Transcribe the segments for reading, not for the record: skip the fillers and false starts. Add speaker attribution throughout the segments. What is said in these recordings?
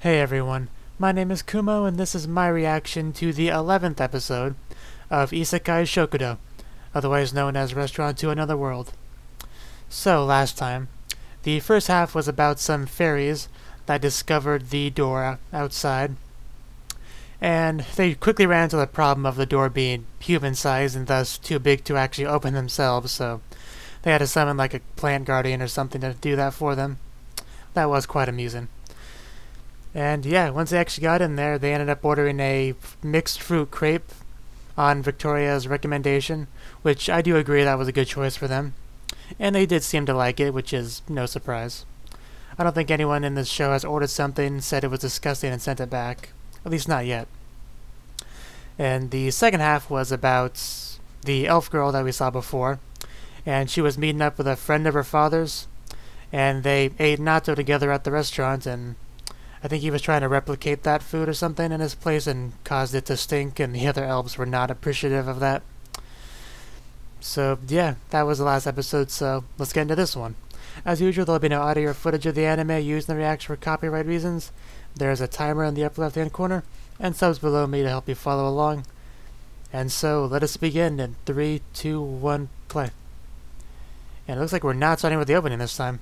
Speaker 1: Hey everyone, my name is Kumo and this is my reaction to the 11th episode of Isekai Shokudou, otherwise known as Restaurant to Another World. So, last time, the first half was about some fairies that discovered the door outside, and they quickly ran into the problem of the door being human-sized and thus too big to actually open themselves, so they had to summon like a plant guardian or something to do that for them. That was quite amusing. And yeah, once they actually got in there, they ended up ordering a mixed fruit crepe on Victoria's recommendation, which I do agree that was a good choice for them. And they did seem to like it, which is no surprise. I don't think anyone in this show has ordered something, said it was disgusting, and sent it back. At least not yet. And the second half was about the elf girl that we saw before, and she was meeting up with a friend of her father's, and they ate natto together at the restaurant, and I think he was trying to replicate that food or something in his place and caused it to stink, and the other elves were not appreciative of that. So yeah, that was the last episode, so let's get into this one. As usual, there'll be no audio or footage of the anime used in the reaction for copyright reasons. There's a timer in the upper left hand corner, and subs below me to help you follow along. And so, let us begin in 3, 2, 1, play. And it looks like we're not starting with the opening this time.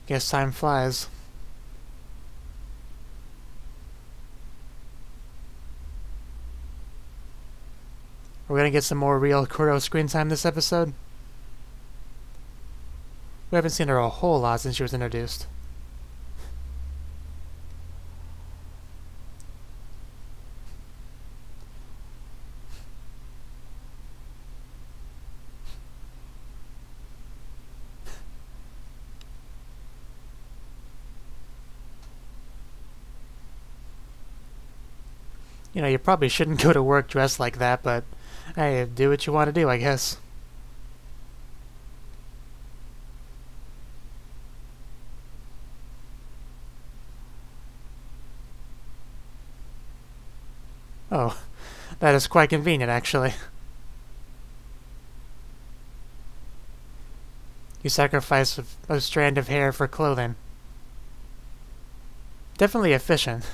Speaker 1: Guess time flies. We're gonna get some more real Kuro screen time this episode. We haven't seen her a whole lot since she was introduced. You know, you probably shouldn't go to work dressed like that, but hey, do what you want to do, I guess. Oh, that is quite convenient, actually. You sacrifice a strand of hair for clothing. Definitely efficient.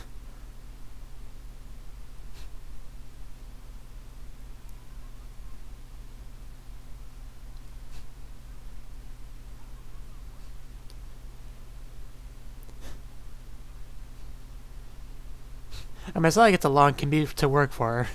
Speaker 1: I mean, it's not like it's a long commute to work for her.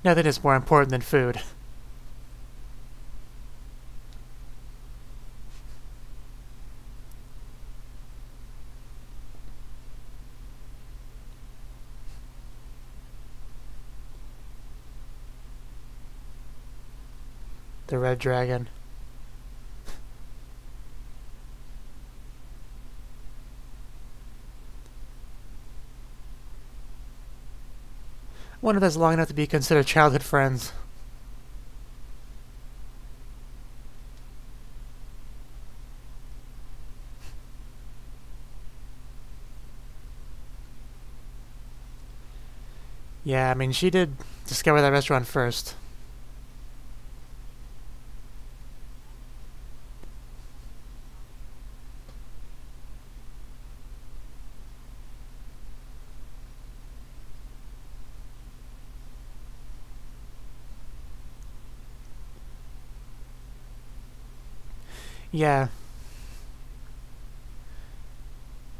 Speaker 1: Nothing is more important than food. The red dragon. I wonder if that's long enough to be considered childhood friends. Yeah, I mean, she did discover that restaurant first. Yeah.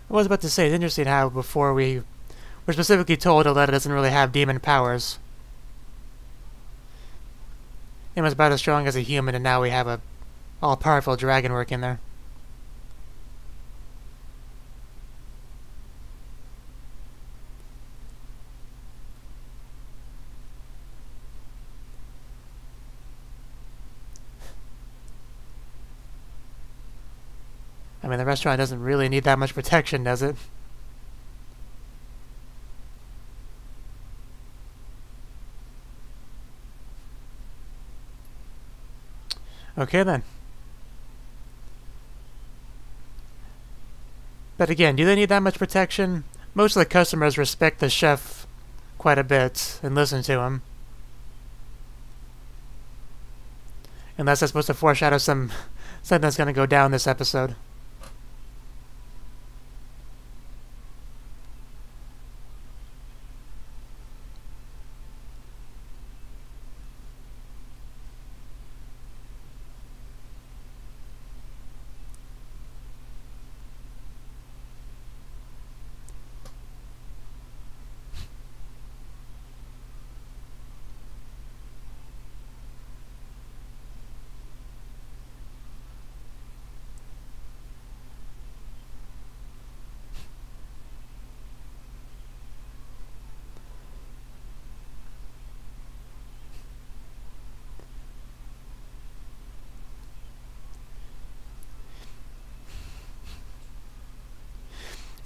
Speaker 1: I was about to say, it's interesting how before we were specifically told Aletta doesn't really have demon powers. It was about as strong as a human, and now we have a all-powerful dragon working there. I mean, the restaurant doesn't really need that much protection, does it? Okay, then. But again, do they need that much protection? Most of the customers respect the chef quite a bit and listen to him. Unless that's supposed to foreshadow something that's going to go down this episode.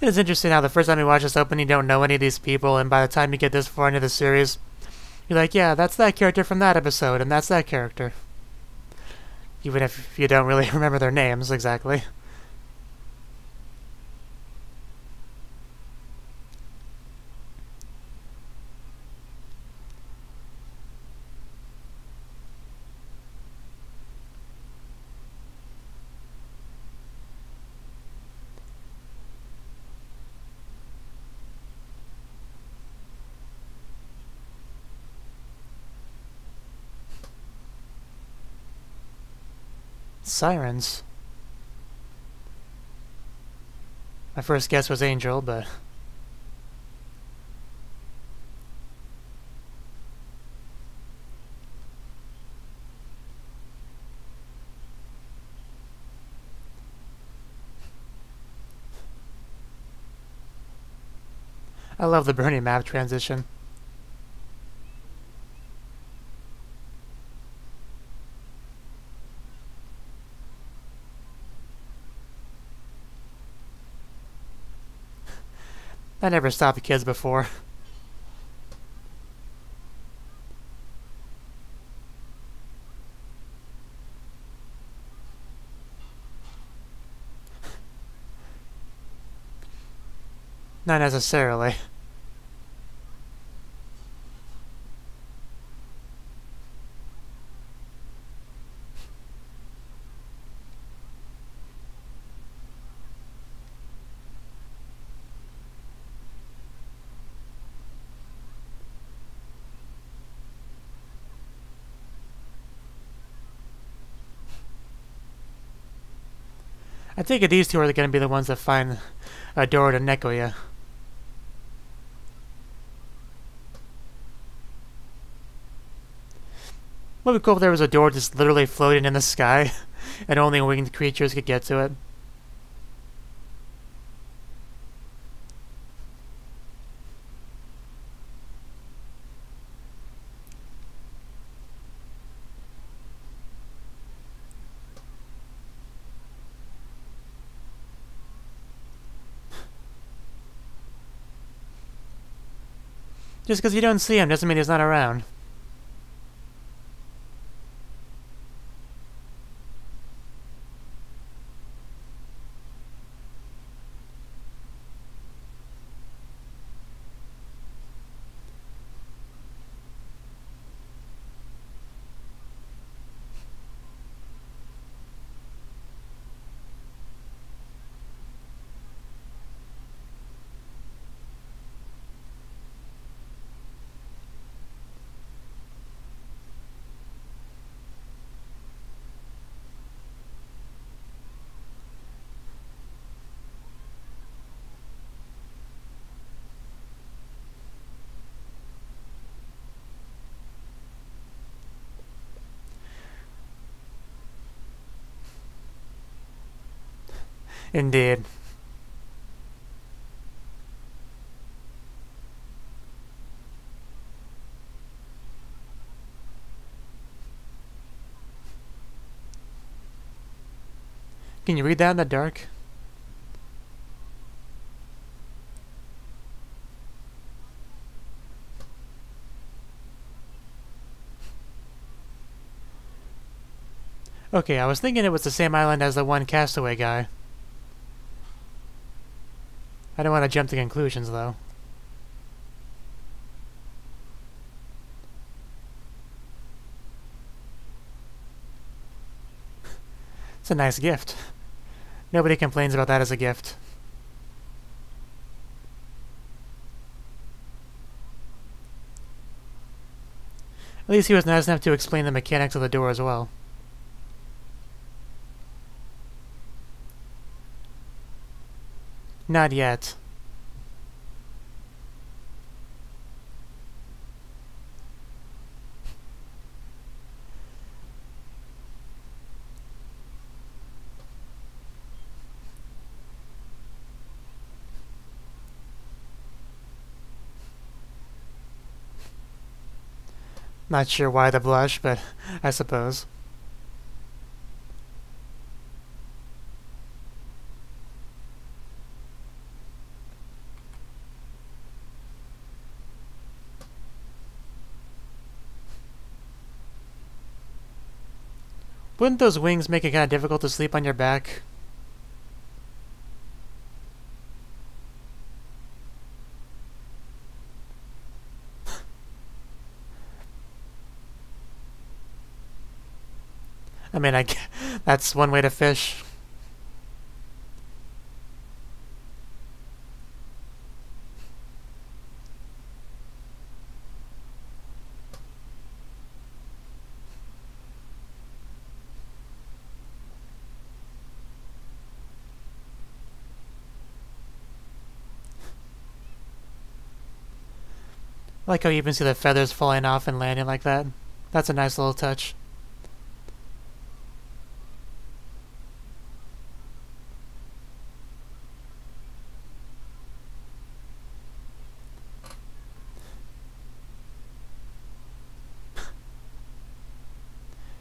Speaker 1: It is interesting how the first time you watch this opening, you don't know any of these people, and by the time you get this far into the series, you're like, yeah, that's that character from that episode, and that's that character. Even if you don't really remember their names exactly. Sirens. My first guess was Angel, but... I love the Bernie map transition. I never stopped the kids before. Not necessarily. I take it these two are going to be the ones that find a door to Nekoya. Would be cool if there was a door just literally floating in the sky, and only winged creatures could get to it. Just because you don't see him doesn't mean he's not around. Indeed. Can you read that in the dark? Okay, I was thinking it was the same island as the one castaway guy. I don't want to jump to conclusions, though. It's a nice gift. Nobody complains about that as a gift. At least he was nice enough to explain the mechanics of the door as well. Not yet. Not sure why the blush, but I suppose. Wouldn't those wings make it kind of difficult to sleep on your back? I mean, that's one way to fish. I like how you even see the feathers falling off and landing like that. That's a nice little touch.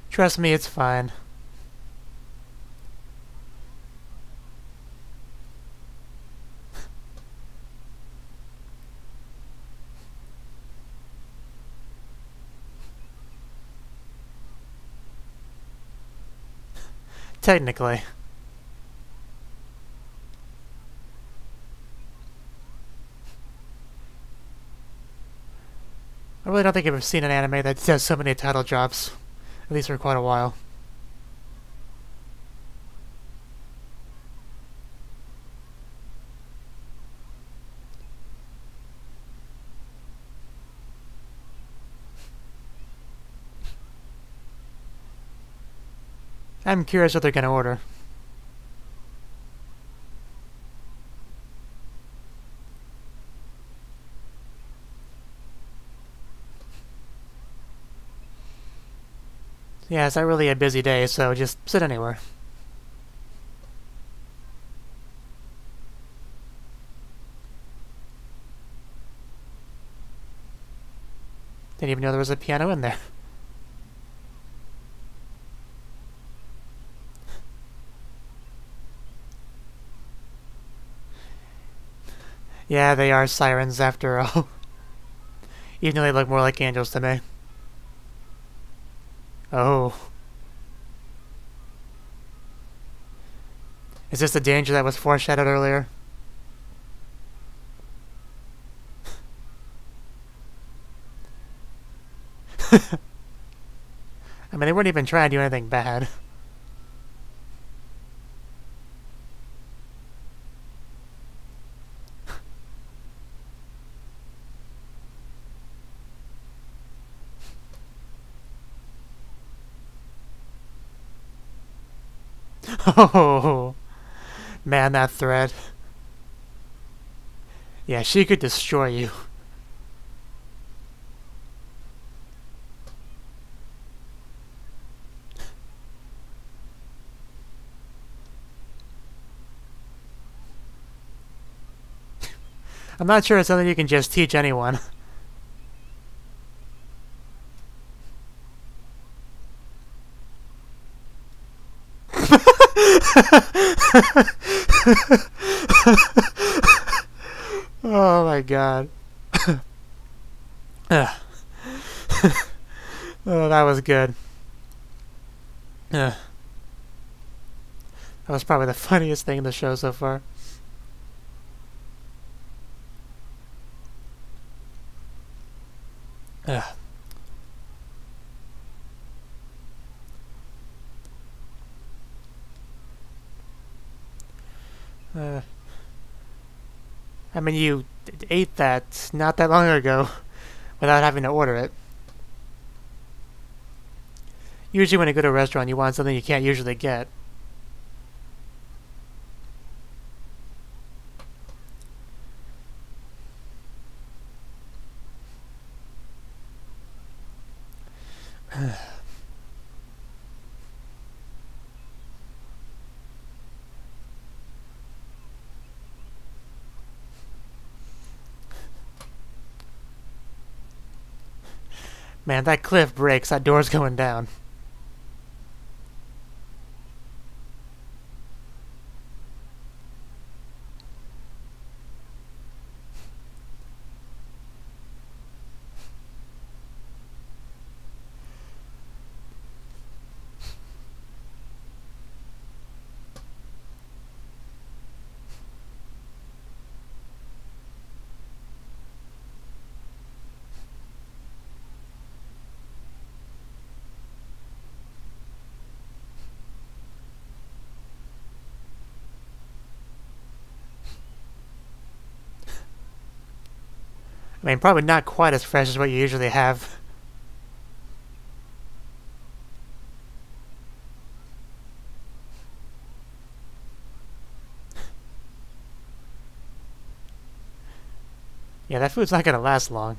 Speaker 1: Trust me, it's fine. Technically. I really don't think I've ever seen an anime that does so many title drops, at least for quite a while. I'm curious what they're going to order. Yeah, it's not really a busy day, so just sit anywhere. Didn't even know there was a piano in there. Yeah, they are sirens after all. Even though they look more like angels to me. Oh. Is this the danger that was foreshadowed earlier? I mean, they weren't even trying to do anything bad. Oh, man, that thread. Yeah, she could destroy you. I'm not sure it's something you can just teach anyone. Oh my god. Oh, that was good. That was probably the funniest thing in the show so far. Ugh. I mean, you ate that not that long ago without having to order it. Usually when you go to a restaurant, you want something you can't usually get. Man, that cliff breaks. That door's going down. I mean, probably not quite as fresh as what you usually have. Yeah, that food's not gonna last long.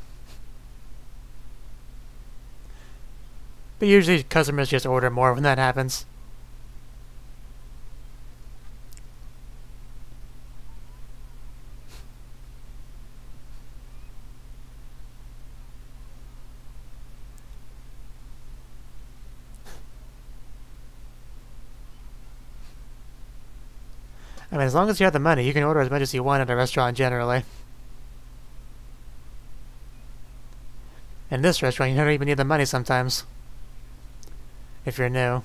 Speaker 1: But usually customers just order more when that happens. I mean, as long as you have the money, you can order as much as you want at a restaurant generally. In this restaurant, you don't even need the money sometimes. If you're new.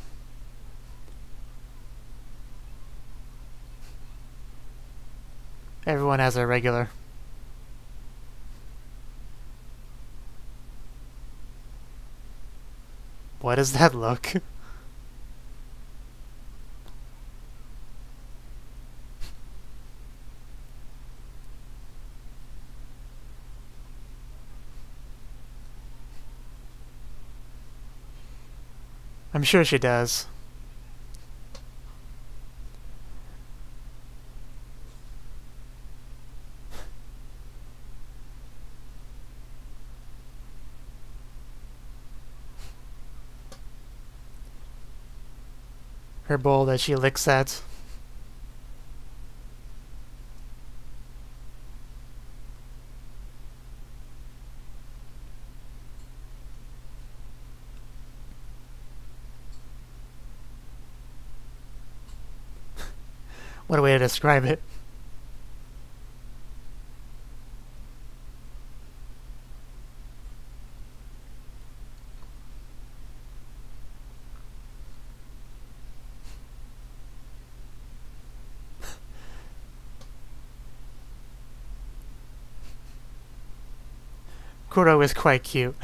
Speaker 1: Everyone has their regular. What does that look? I'm sure she does. Her bowl that she licks at. What a way to describe it. Kuro is quite cute.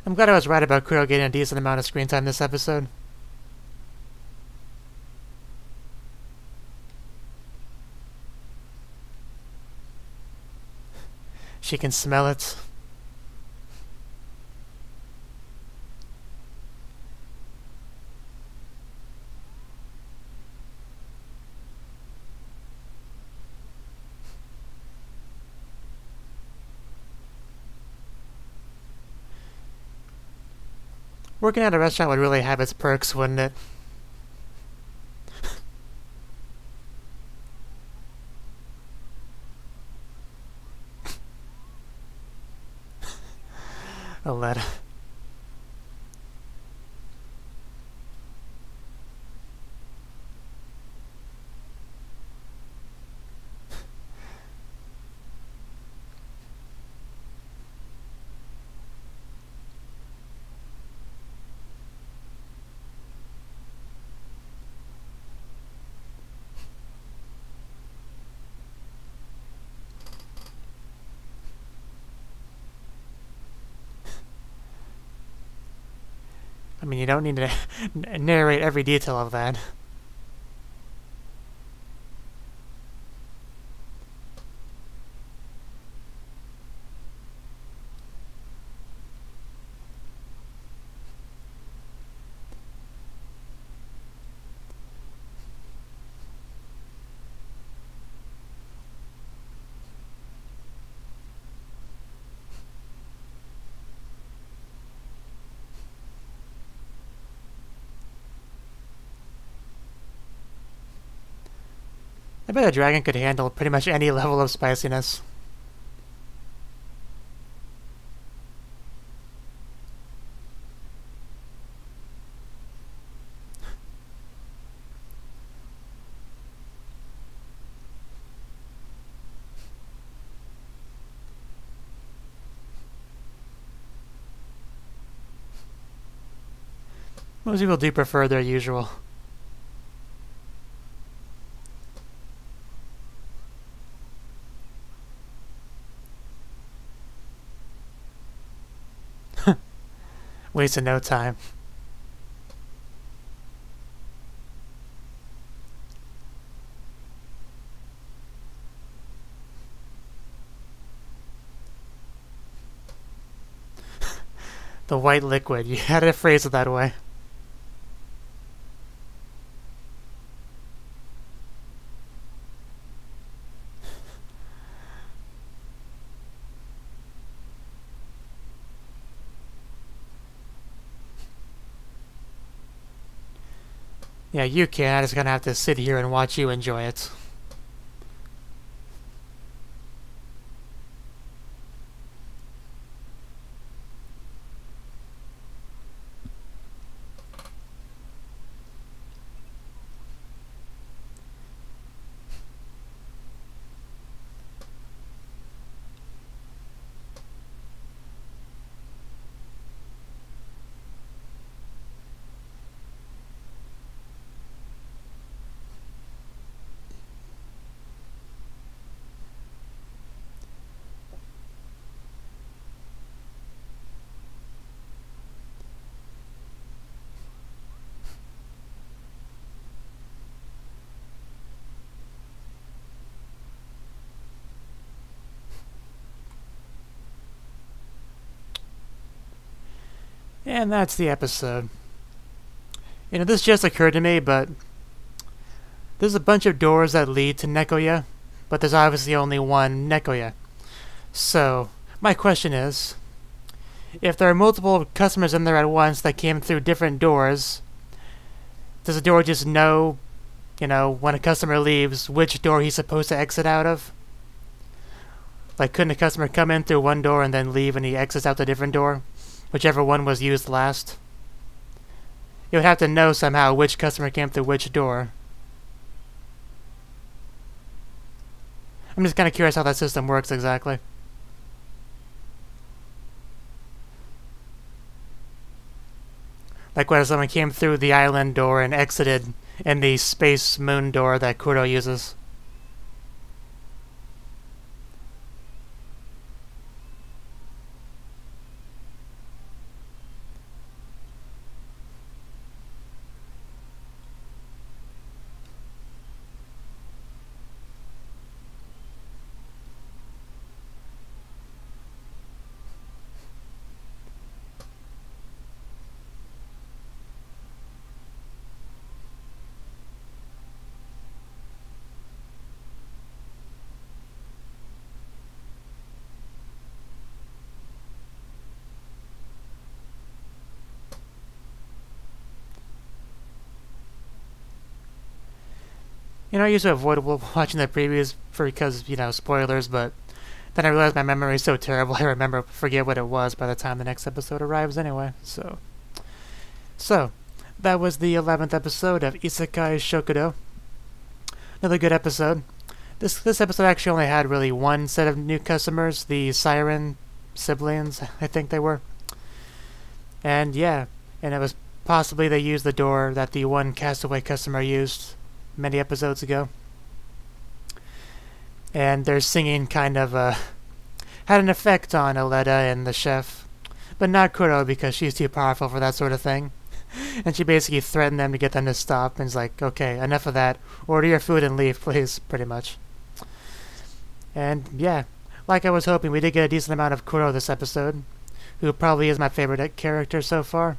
Speaker 1: I'm glad I was right about Kuro getting a decent amount of screen time this episode. She can smell it. Working at a restaurant would really have its perks, wouldn't it? A letter. I mean, you don't need to narrate every detail of that. I bet a dragon could handle pretty much any level of spiciness. Most people do prefer their usual. Wasted no time. The white liquid. You had to phrase it that way. Yeah, you can. I'm just gonna have to sit here and watch you enjoy it. And that's the episode. You know, this just occurred to me, but there's a bunch of doors that lead to Nekoya, but there's obviously only one Nekoya. So, my question is, if there are multiple customers in there at once that came through different doors, does the door just know, you know, when a customer leaves, which door he's supposed to exit out of? Like, couldn't a customer come in through one door and then leave and he exits out the different door? Whichever one was used last. You would have to know somehow which customer came through which door. I'm just kind of curious how that system works exactly. Like whether someone came through the island door and exited in the space moon door that Kuro uses. You know, I used to avoid watching the previews because, you know, spoilers, but Then I realized my memory is so terrible I forget what it was by the time the next episode arrives anyway, so that was the 11th episode of Isekai Shokudou. Another good episode. This episode actually only had really one set of new customers, the Siren siblings, I think they were. And yeah, and it was possibly they used the door that the one castaway customer used many episodes ago. And their singing kind of had an effect on Aletta and the chef, but not Kuro because she's too powerful for that sort of thing. And she basically threatened them to get them to stop, and is like, okay, enough of that. Order your food and leave, please, pretty much. And yeah, like I was hoping, we did get a decent amount of Kuro this episode, who probably is my favorite character so far.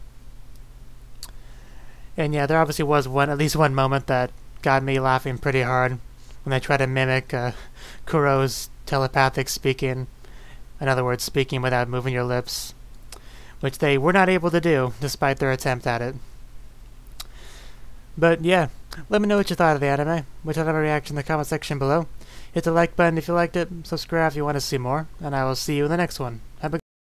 Speaker 1: And yeah, there obviously was at least one moment that got me laughing pretty hard when they tried to mimic Kuro's telepathic speaking. In other words, speaking without moving your lips, which they were not able to do, despite their attempt at it. But yeah, let me know what you thought of the anime, which I'll have a reaction in the comment section below. Hit the like button if you liked it, subscribe if you want to see more, and I will see you in the next one. Have a good